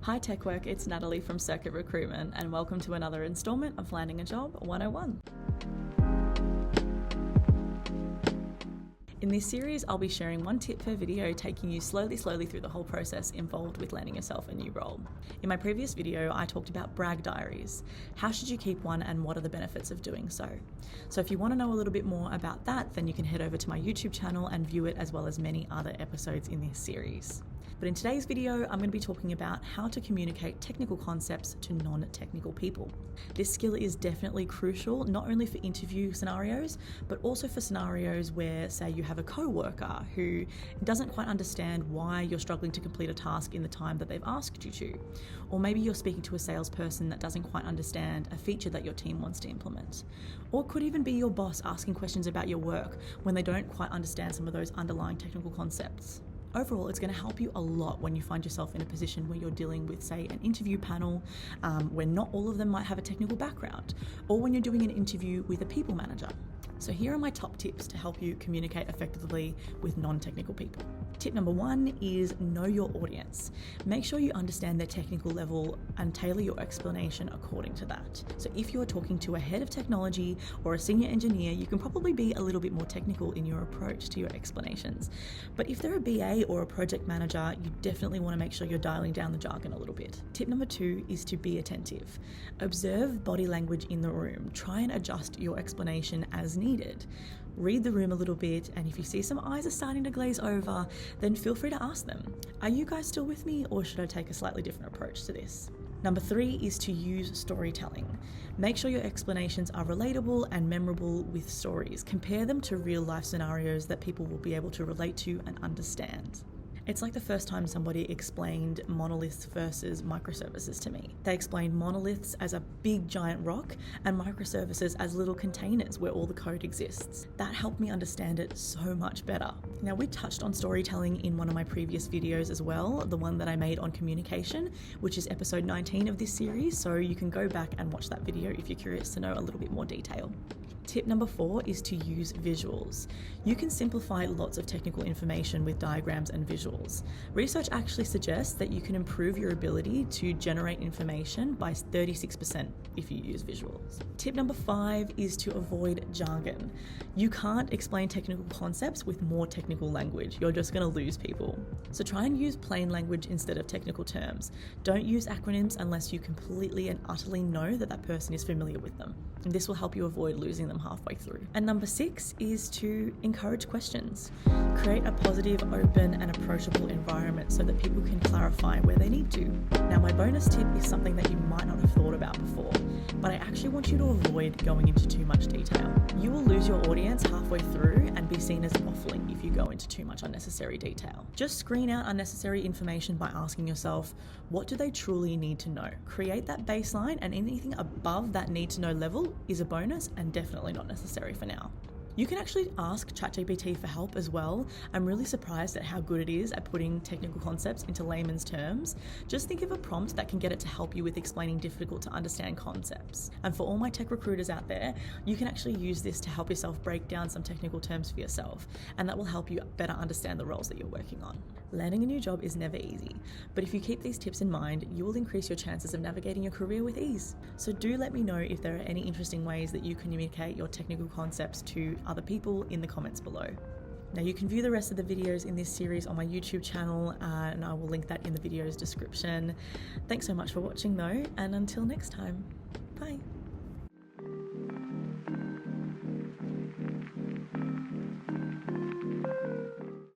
Hi TechWork, it's Natalie from Circuit Recruitment and welcome to another installment of Landing a Job 101. In this series, I'll be sharing one tip per video, taking you slowly through the whole process involved with landing yourself a new role. In my previous video, I talked about brag diaries. How should you keep one and what are the benefits of doing so? So if you want to know a little bit more about that, then you can head over to my YouTube channel and view it as well as many other episodes in this series. But in today's video, I'm going to be talking about how to communicate technical concepts to non-technical people. This skill is definitely crucial, not only for interview scenarios, but also for scenarios where, say, you have a co-worker who doesn't quite understand why you're struggling to complete a task in the time that they've asked you to. Or maybe you're speaking to a salesperson that doesn't quite understand a feature that your team wants to implement. Or it could even be your boss asking questions about your work when they don't quite understand some of those underlying technical concepts. Overall, it's going to help you a lot when you find yourself in a position where you're dealing with, say, an interview panel where not all of them might have a technical background, or when you're doing an interview with a people manager. So here are my top tips to help you communicate effectively with non-technical people. Tip number 1 is know your audience. Make sure you understand their technical level and tailor your explanation according to that. So if you're talking to a head of technology or a senior engineer, you can probably be a little bit more technical in your approach to your explanations. But if they're a BA or a project manager, you definitely want to make sure you're dialing down the jargon a little bit. Tip number 2 is to be attentive. Observe body language in the room. Try and adjust your explanation as needed. Read the room a little bit, and if you see some eyes are starting to glaze over, then feel free to ask them, are you guys still with me, or should I take a slightly different approach to this? Number 3 is to use storytelling. Make sure your explanations are relatable and memorable with stories. Compare them to real life scenarios that people will be able to relate to and understand. It's like the first time somebody explained monoliths versus microservices to me. They explained monoliths as a big giant rock and microservices as little containers where all the code exists. That helped me understand it so much better. Now, we touched on storytelling in one of my previous videos as well, the one that I made on communication, which is episode 19 of this series, so you can go back and watch that video if you're curious to know a little bit more detail. Tip number 4 is to use visuals. You can simplify lots of technical information with diagrams and visuals. Research actually suggests that you can improve your ability to generate information by 36% if you use visuals. Tip number 5 is to avoid jargon. You can't explain technical concepts with more technical language. You're just going to lose people. So try and use plain language instead of technical terms. Don't use acronyms unless you completely and utterly know that that person is familiar with them. And this will help you avoid losing them halfway through. And number 6 is to encourage questions. Create a positive, open, and approachable environment so that people can clarify where they need to. Now, my bonus tip is something that you might not have thought about before, but I actually want you to avoid going into too much detail. You will lose your audience halfway through and be seen as waffling if you go into too much unnecessary detail. Just screen out unnecessary information by asking yourself, what do they truly need to know? Create that baseline, and anything above that need to know level is a bonus and definitely not necessary for now. You can actually ask ChatGPT for help as well. I'm really surprised at how good it is at putting technical concepts into layman's terms. Just think of a prompt that can get it to help you with explaining difficult to understand concepts. And for all my tech recruiters out there, you can actually use this to help yourself break down some technical terms for yourself, and that will help you better understand the roles that you're working on. Landing a new job is never easy, but if you keep these tips in mind, you will increase your chances of navigating your career with ease. So do let me know if there are any interesting ways that you communicate your technical concepts to other people in the comments below. Now, you can view the rest of the videos in this series on my YouTube channel, and I will link that in the video's description. Thanks so much for watching though, and until next time, bye.